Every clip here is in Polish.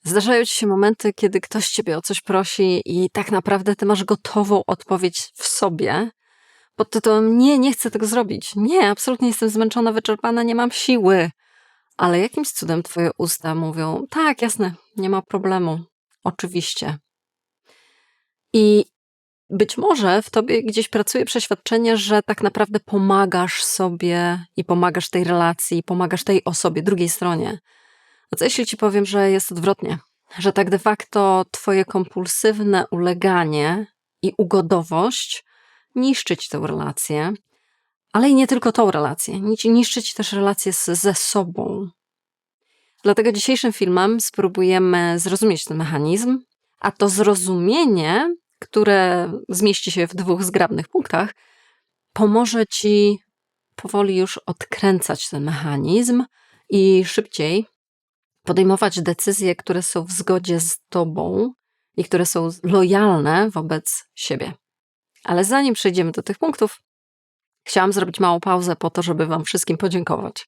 Zdarzają ci się momenty, kiedy ktoś ciebie o coś prosi i tak naprawdę ty masz gotową odpowiedź w sobie pod tytułem: nie, nie chcę tego zrobić. Nie, absolutnie jestem zmęczona, wyczerpana, nie mam siły. Ale jakimś cudem twoje usta mówią: tak, jasne, nie ma problemu. Oczywiście. I być może w tobie gdzieś pracuje przeświadczenie, że tak naprawdę pomagasz sobie i pomagasz tej relacji, pomagasz tej osobie, drugiej stronie. A co jeśli ci powiem, że jest odwrotnie? Że tak de facto twoje kompulsywne uleganie i ugodowość niszczy ci tę relację, ale i nie tylko tą relację. Niszczy ci też relację ze sobą. Dlatego dzisiejszym filmem spróbujemy zrozumieć ten mechanizm, a to zrozumienie, które zmieści się w 2 zgrabnych punktach, pomoże ci powoli już odkręcać ten mechanizm i szybciej podejmować decyzje, które są w zgodzie z tobą i które są lojalne wobec siebie. Ale zanim przejdziemy do tych punktów, chciałam zrobić małą pauzę po to, żeby wam wszystkim podziękować.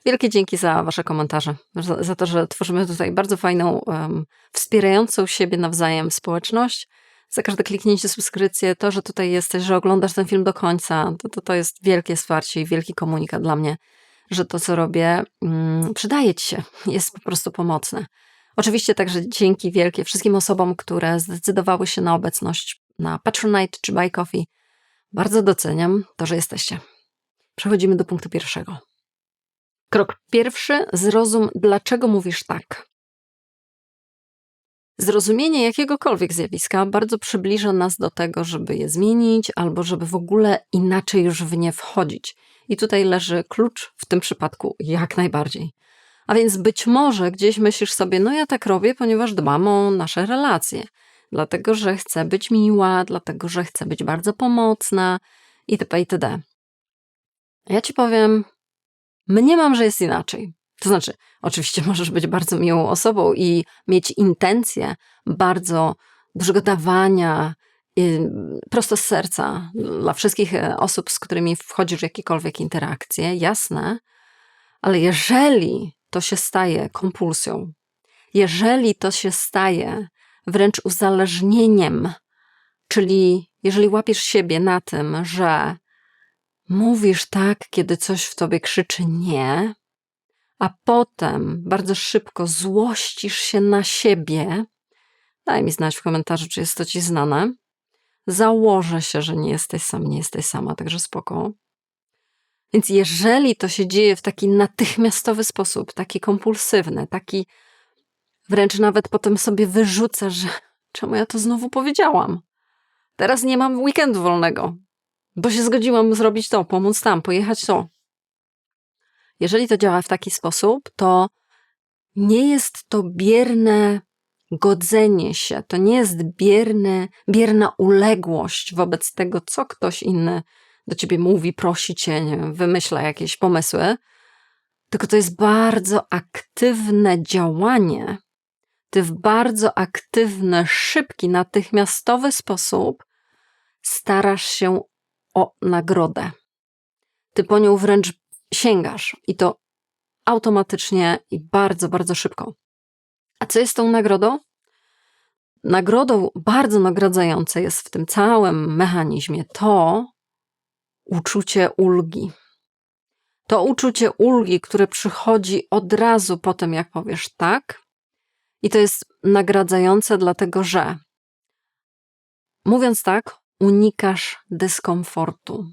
Wielkie dzięki za wasze komentarze, za to, że tworzymy tutaj bardzo fajną, wspierającą siebie nawzajem społeczność. Za każde kliknięcie, subskrypcję, to, że tutaj jesteś, że oglądasz ten film do końca, to jest wielkie wsparcie i wielki komunikat dla mnie, że to, co robię, przydaje ci się, jest po prostu pomocne. Oczywiście także dzięki wielkie wszystkim osobom, które zdecydowały się na obecność na Patronite czy Buy Coffee. Bardzo doceniam to, że jesteście. Przechodzimy do punktu pierwszego. Krok pierwszy: zrozum, dlaczego mówisz tak. Zrozumienie jakiegokolwiek zjawiska bardzo przybliża nas do tego, żeby je zmienić albo żeby w ogóle inaczej już w nie wchodzić. I tutaj leży klucz w tym przypadku jak najbardziej. A więc być może gdzieś myślisz sobie: no ja tak robię, ponieważ dbam o nasze relacje. Dlatego, że chcę być miła, dlatego, że chcę być bardzo pomocna itp. itd. Ja ci powiem, mniemam, że jest inaczej. To znaczy, oczywiście możesz być bardzo miłą osobą i mieć intencje bardzo dużego dawania prosto z serca dla wszystkich osób, z którymi wchodzisz w jakiekolwiek interakcje, jasne, ale jeżeli to się staje kompulsją, jeżeli to się staje wręcz uzależnieniem, czyli jeżeli łapiesz siebie na tym, że mówisz tak, kiedy coś w tobie krzyczy nie, a potem bardzo szybko złościsz się na siebie, daj mi znać w komentarzu, czy jest to ci znane. Założę się, że nie jesteś sam, nie jesteś sama, także spoko. Więc jeżeli to się dzieje w taki natychmiastowy sposób, taki kompulsywny, taki wręcz nawet potem sobie wyrzucasz, że czemu ja to znowu powiedziałam? Teraz nie mam weekendu wolnego, bo się zgodziłam zrobić to, pomóc tam, pojechać to. Jeżeli to działa w taki sposób, to nie jest to bierne godzenie się, to nie jest bierna uległość wobec tego, co ktoś inny do ciebie mówi, prosi cię, nie wiem, wymyśla jakieś pomysły, tylko to jest bardzo aktywne działanie. Ty w bardzo aktywny, szybki, natychmiastowy sposób starasz się o nagrodę. Ty po nią wręcz sięgasz i to automatycznie i bardzo, bardzo szybko. A co jest tą nagrodą? Nagrodą bardzo nagradzające jest w tym całym mechanizmie to uczucie ulgi. To uczucie ulgi, które przychodzi od razu po tym, jak powiesz tak. I to jest nagradzające, dlatego że mówiąc tak, unikasz dyskomfortu.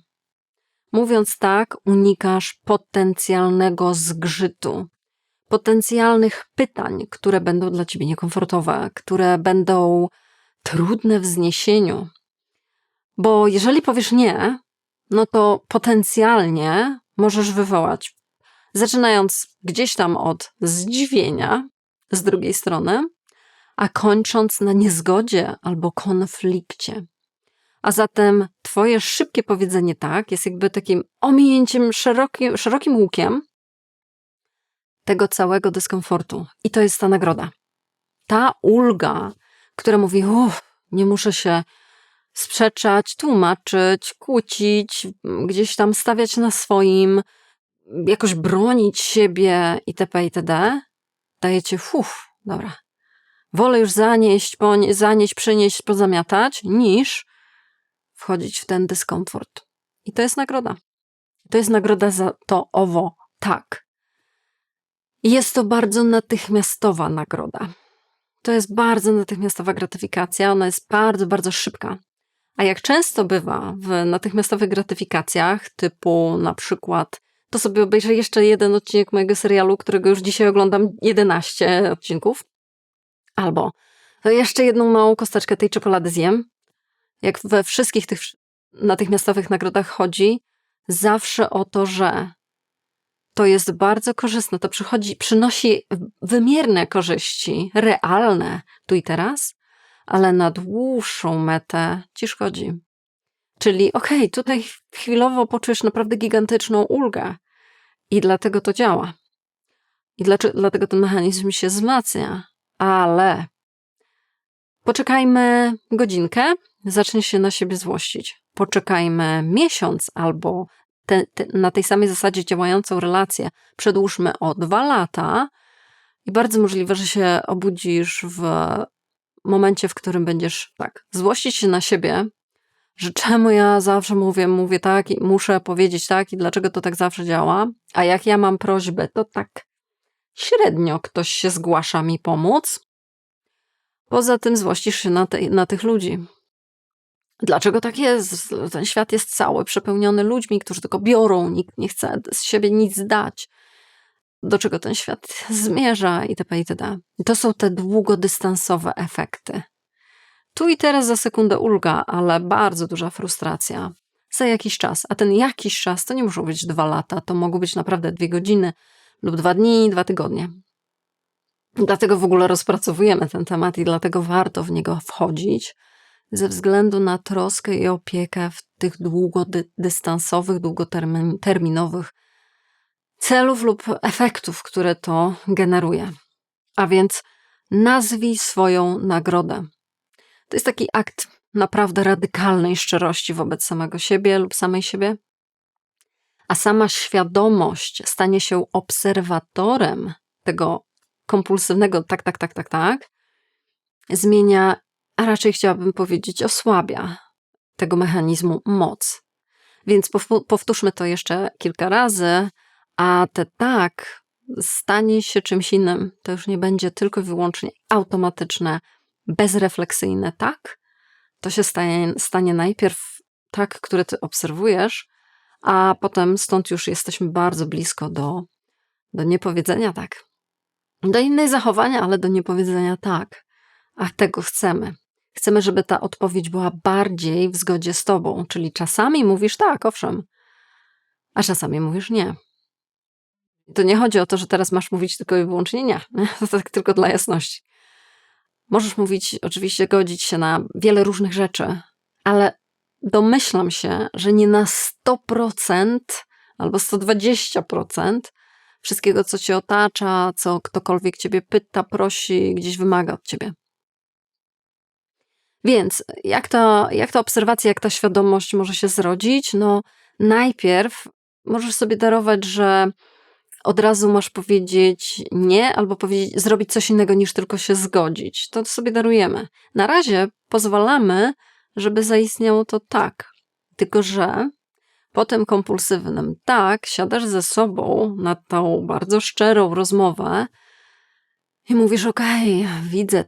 Mówiąc tak, unikasz potencjalnego zgrzytu, potencjalnych pytań, które będą dla ciebie niekomfortowe, które będą trudne w zniesieniu. Bo jeżeli powiesz nie, no to potencjalnie możesz wywołać, zaczynając gdzieś tam od zdziwienia z drugiej strony, a kończąc na niezgodzie albo konflikcie. A zatem twoje szybkie powiedzenie tak jest jakby takim ominięciem szerokim łukiem tego całego dyskomfortu. I to jest ta nagroda. Ta ulga, która mówi: nie muszę się sprzeczać, tłumaczyć, kłócić, gdzieś tam stawiać na swoim, jakoś bronić siebie itp. itd. Daje ci dobra. Wolę już zanieść, przynieść, pozamiatać, niż wchodzić w ten dyskomfort. I to jest nagroda. To jest nagroda za to tak. I jest to bardzo natychmiastowa nagroda. To jest bardzo natychmiastowa gratyfikacja, ona jest bardzo, bardzo szybka. A jak często bywa w natychmiastowych gratyfikacjach, typu na przykład, to sobie obejrzę jeszcze jeden odcinek mojego serialu, którego już dzisiaj oglądam 11 odcinków, albo jeszcze jedną małą kosteczkę tej czekolady zjem. Jak we wszystkich tych natychmiastowych nagrodach chodzi zawsze o to, że to jest bardzo korzystne, to przynosi wymierne korzyści, realne tu i teraz, ale na dłuższą metę ci szkodzi. Czyli tutaj chwilowo poczujesz naprawdę gigantyczną ulgę i dlatego to działa. I dlatego ten mechanizm się wzmacnia, ale poczekajmy godzinkę, zaczniesz się na siebie złościć. Poczekajmy miesiąc albo na tej samej zasadzie działającą relację przedłużmy o 2 lata i bardzo możliwe, że się obudzisz w momencie, w którym będziesz złościć się na siebie, że czemu ja zawsze mówię tak i muszę powiedzieć tak i dlaczego to tak zawsze działa, a jak ja mam prośbę, to tak średnio ktoś się zgłasza mi pomóc. Poza tym złościsz się na tych ludzi. Dlaczego tak jest? Ten świat jest cały przepełniony ludźmi, którzy tylko biorą, nikt nie chce z siebie nic dać. Do czego ten świat zmierza itp. itd. I to są te długodystansowe efekty. Tu i teraz za sekundę ulga, ale bardzo duża frustracja. Za jakiś czas. A ten jakiś czas to nie muszą być 2 lata, to mogą być naprawdę 2 godziny lub 2 dni, 2 tygodnie. Dlatego w ogóle rozpracowujemy ten temat i dlatego warto w niego wchodzić, ze względu na troskę i opiekę w tych długodystansowych, długoterminowych celów lub efektów, które to generuje. A więc nazwij swoją nagrodę. To jest taki akt naprawdę radykalnej szczerości wobec samego siebie lub samej siebie, a sama świadomość stanie się obserwatorem tego kompulsywnego tak, zmienia, a raczej chciałabym powiedzieć osłabia tego mechanizmu moc. Więc powtórzmy to jeszcze kilka razy, a te tak stanie się czymś innym. To już nie będzie tylko i wyłącznie automatyczne, bezrefleksyjne tak. To się stanie najpierw tak, które ty obserwujesz, a potem stąd już jesteśmy bardzo blisko do niepowiedzenia tak. Do innych zachowania, ale do niepowiedzenia tak. A tego chcemy. Chcemy, żeby ta odpowiedź była bardziej w zgodzie z tobą. Czyli czasami mówisz tak, owszem, a czasami mówisz nie. To nie chodzi o to, że teraz masz mówić tylko i wyłącznie nie. To tak tylko dla jasności. Możesz mówić, oczywiście godzić się na wiele różnych rzeczy, ale domyślam się, że nie na 100% albo 120% wszystkiego, co cię otacza, co ktokolwiek ciebie pyta, prosi, gdzieś wymaga od ciebie. Więc jak ta obserwacja, jak ta świadomość może się zrodzić? No najpierw możesz sobie darować, że od razu masz powiedzieć nie, albo zrobić coś innego niż tylko się zgodzić. To sobie darujemy. Na razie pozwalamy, żeby zaistniało to tak. Tylko że po tym kompulsywnym tak siadasz ze sobą na tą bardzo szczerą rozmowę i mówisz widzę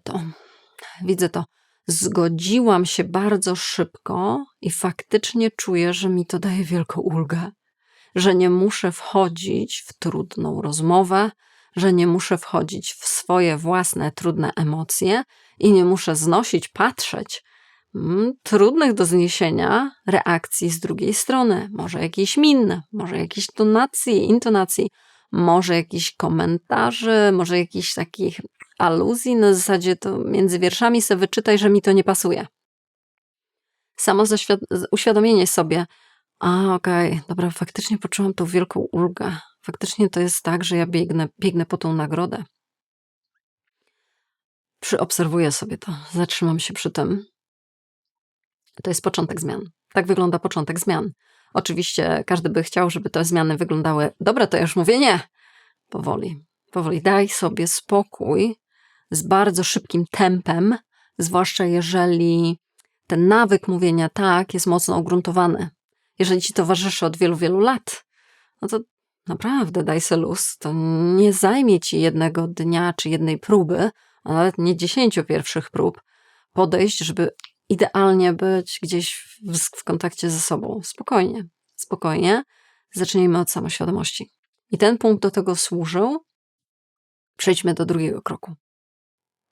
to. Zgodziłam się bardzo szybko i faktycznie czuję, że mi to daje wielką ulgę. Że nie muszę wchodzić w trudną rozmowę, że nie muszę wchodzić w swoje własne trudne emocje i nie muszę patrzeć trudnych do zniesienia reakcji z drugiej strony. Może jakiejś min, może jakiejś intonacji, może jakichś komentarzy, może jakichś takich aluzji, na zasadzie to między wierszami sobie wyczytaj, że mi to nie pasuje. Samo uświadomienie sobie, dobra, faktycznie poczułam tą wielką ulgę. Faktycznie to jest tak, że ja biegnę po tą nagrodę. Przyobserwuję sobie to, zatrzymam się przy tym. To jest początek zmian. Tak wygląda początek zmian. Oczywiście każdy by chciał, żeby te zmiany wyglądały, dobra, to ja już mówię nie. Powoli. Daj sobie spokój z bardzo szybkim tempem, zwłaszcza jeżeli ten nawyk mówienia tak jest mocno ugruntowany. Jeżeli ci towarzyszy od wielu, wielu lat, no to naprawdę daj se luz. To nie zajmie ci jednego dnia czy jednej próby, a nawet nie 10 pierwszych prób podejść, żeby idealnie być gdzieś w kontakcie ze sobą. Spokojnie, spokojnie. Zacznijmy od samoświadomości. I ten punkt do tego służył. Przejdźmy do drugiego kroku.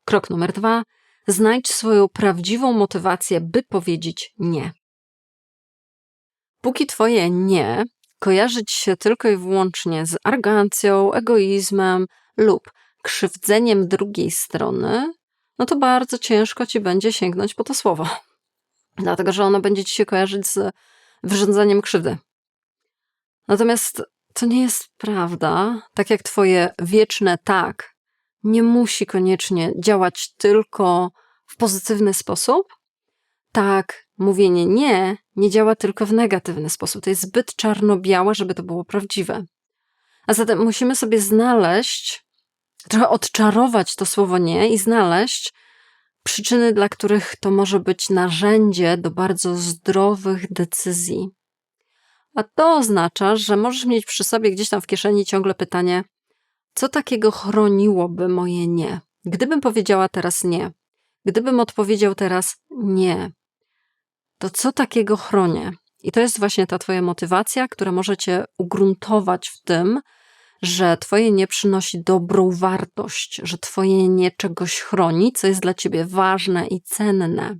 Krok numer 2. Znajdź swoją prawdziwą motywację, by powiedzieć nie. Póki twoje nie kojarzy ci się tylko i wyłącznie z arogancją, egoizmem lub krzywdzeniem drugiej strony, no to bardzo ciężko ci będzie sięgnąć po to słowo. Dlatego, że ono będzie ci się kojarzyć z wyrządzaniem krzywdy. Natomiast to nie jest prawda. Tak jak twoje wieczne tak nie musi koniecznie działać tylko w pozytywny sposób, tak mówienie nie działa tylko w negatywny sposób. To jest zbyt czarno-białe, żeby to było prawdziwe. A zatem musimy sobie znaleźć, trochę odczarować to słowo nie i znaleźć przyczyny, dla których to może być narzędzie do bardzo zdrowych decyzji. A to oznacza, że możesz mieć przy sobie gdzieś tam w kieszeni ciągle pytanie, co takiego chroniłoby moje nie? Gdybym powiedziała teraz nie, gdybym odpowiedział teraz nie, to co takiego chronię? I to jest właśnie ta twoja motywacja, która może cię ugruntować w tym, że twoje nie przynosi dobrą wartość, że twoje nie czegoś chroni, co jest dla ciebie ważne i cenne.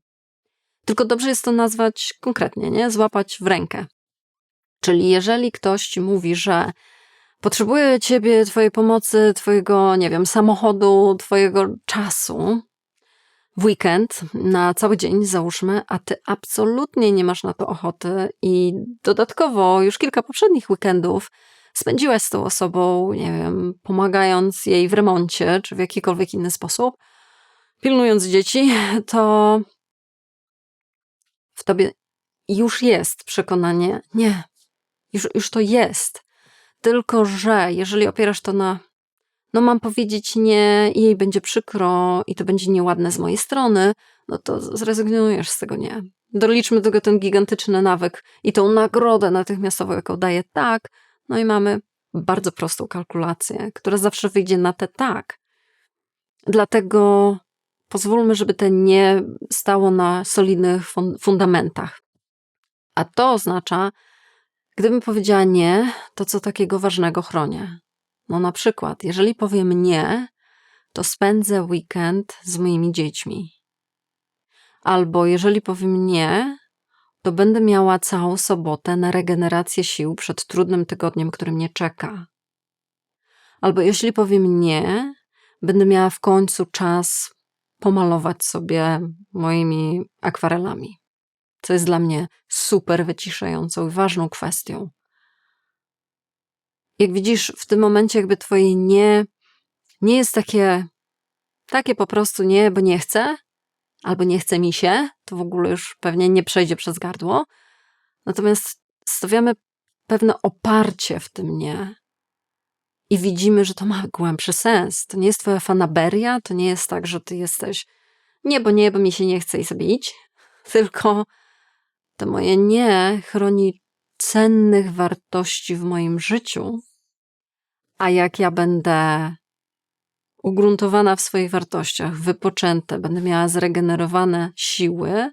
Tylko dobrze jest to nazwać konkretnie, nie? Złapać w rękę. Czyli jeżeli ktoś ci mówi, że potrzebuje ciebie, twojej pomocy, twojego, nie wiem, samochodu, twojego czasu w weekend, na cały dzień załóżmy, a ty absolutnie nie masz na to ochoty i dodatkowo już kilka poprzednich weekendów spędziłaś z tą osobą, nie wiem, pomagając jej w remoncie, czy w jakikolwiek inny sposób, pilnując dzieci, to w tobie już jest przekonanie, nie, już to jest. Tylko że jeżeli opierasz to na no mam powiedzieć nie i jej będzie przykro i to będzie nieładne z mojej strony, no to zrezygnujesz z tego nie. Doliczmy do tego ten gigantyczny nawyk i tą nagrodę natychmiastową, jaką daje tak, no i mamy bardzo prostą kalkulację, która zawsze wyjdzie na te tak. Dlatego pozwólmy, żeby te nie stało na solidnych fundamentach. A to oznacza, gdybym powiedziała nie, to co takiego ważnego chronię? No na przykład, jeżeli powiem nie, to spędzę weekend z moimi dziećmi. Albo jeżeli powiem nie, to będę miała całą sobotę na regenerację sił przed trudnym tygodniem, który mnie czeka. Albo jeśli powiem nie, będę miała w końcu czas pomalować sobie moimi akwarelami, co jest dla mnie super wyciszającą i ważną kwestią. Jak widzisz, w tym momencie jakby twoje nie jest takie po prostu nie, bo nie chcę, albo nie chce mi się, to w ogóle już pewnie nie przejdzie przez gardło. Natomiast stawiamy pewne oparcie w tym nie i widzimy, że to ma głębszy sens. To nie jest twoja fanaberia, to nie jest tak, że ty jesteś nie, bo mi się nie chce i sobie idź, tylko to moje nie chroni cennych wartości w moim życiu, a jak ja będę ugruntowana w swoich wartościach, wypoczęte, będę miała zregenerowane siły,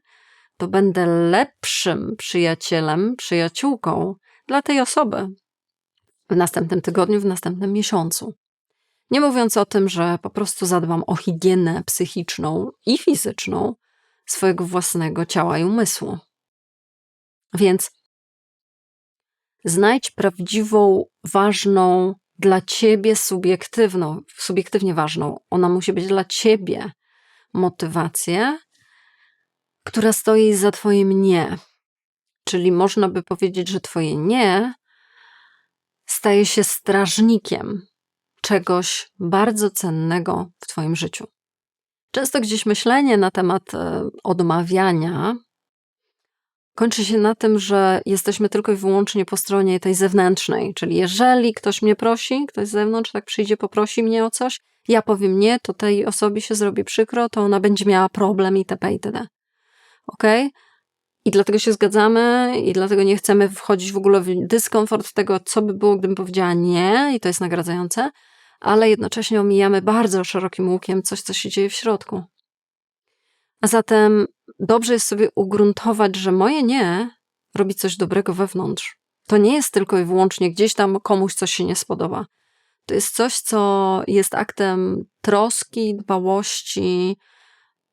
to będę lepszym przyjacielem, przyjaciółką dla tej osoby w następnym tygodniu, w następnym miesiącu. Nie mówiąc o tym, że po prostu zadbam o higienę psychiczną i fizyczną swojego własnego ciała i umysłu. Więc znajdź prawdziwą, ważną, dla ciebie subiektywnie ważną. Ona musi być dla ciebie motywację, która stoi za twoim nie. Czyli można by powiedzieć, że twoje nie staje się strażnikiem czegoś bardzo cennego w twoim życiu. Często gdzieś myślenie na temat odmawiania kończy się na tym, że jesteśmy tylko i wyłącznie po stronie tej zewnętrznej, czyli jeżeli ktoś mnie prosi, ktoś z zewnątrz tak przyjdzie, poprosi mnie o coś, Ja powiem nie, to tej osobie się zrobi przykro, to ona będzie miała problem itp. itd. Okej? I dlatego się zgadzamy i dlatego nie chcemy wchodzić w ogóle w dyskomfort tego, co by było, gdybym powiedziała nie i to jest nagradzające, ale jednocześnie omijamy bardzo szerokim łukiem coś, co się dzieje w środku. A zatem dobrze jest sobie ugruntować, że moje nie robi coś dobrego wewnątrz. To nie jest tylko i wyłącznie gdzieś tam komuś coś się nie spodoba. To jest coś, co jest aktem troski, dbałości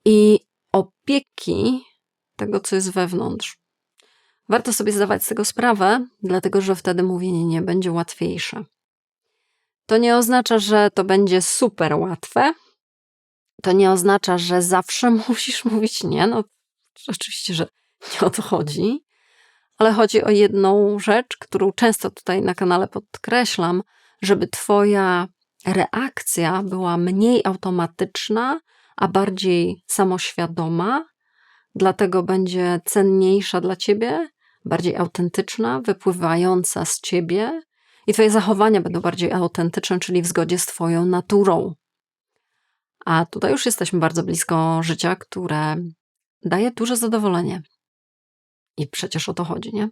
i opieki tego, co jest wewnątrz. Warto sobie zdawać z tego sprawę, dlatego że wtedy mówienie nie będzie łatwiejsze. To nie oznacza, że to będzie super łatwe. To nie oznacza, że zawsze musisz mówić nie. No, oczywiście, że nie o to chodzi. Ale chodzi o jedną rzecz, którą często tutaj na kanale podkreślam, żeby twoja reakcja była mniej automatyczna, a bardziej samoświadoma, dlatego będzie cenniejsza dla ciebie, bardziej autentyczna, wypływająca z ciebie i twoje zachowania będą bardziej autentyczne, czyli w zgodzie z twoją naturą. A tutaj już jesteśmy bardzo blisko życia, które daje duże zadowolenie. I przecież o to chodzi, nie?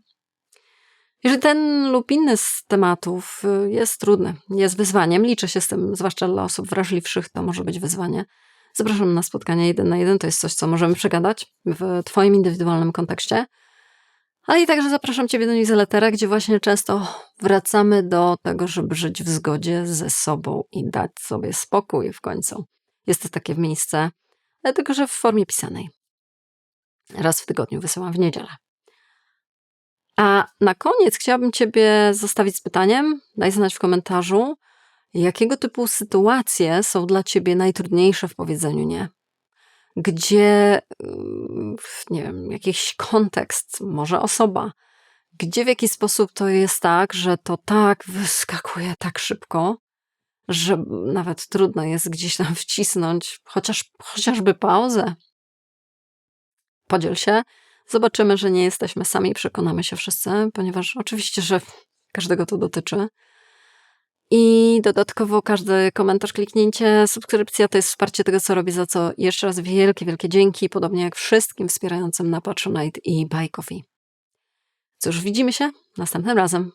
Jeżeli ten lub inny z tematów jest trudny, jest wyzwaniem, liczę się z tym, zwłaszcza dla osób wrażliwszych, to może być wyzwanie. Zapraszam na spotkania 1 na 1, to jest coś, co możemy przegadać w twoim indywidualnym kontekście. Ale i także zapraszam ciebie do newslettera, gdzie właśnie często wracamy do tego, żeby żyć w zgodzie ze sobą i dać sobie spokój w końcu. Jest to takie miejsce, tylko że w formie pisanej. Raz w tygodniu wysyłam w niedzielę. A na koniec chciałabym ciebie zostawić z pytaniem, daj znać w komentarzu, jakiego typu sytuacje są dla ciebie najtrudniejsze w powiedzeniu nie? Gdzie, nie wiem, jakiś kontekst, może osoba, gdzie w jakiś sposób to jest tak, że to tak wyskakuje tak szybko, że nawet trudno jest gdzieś tam wcisnąć chociażby pauzę. Podziel się. Zobaczymy, że nie jesteśmy sami, przekonamy się wszyscy, ponieważ oczywiście, że każdego to dotyczy. I dodatkowo każdy komentarz, kliknięcie, subskrypcja to jest wsparcie tego, co robię, za co jeszcze raz wielkie, wielkie dzięki, podobnie jak wszystkim wspierającym na Patronite i Buy Coffee. Cóż, widzimy się następnym razem.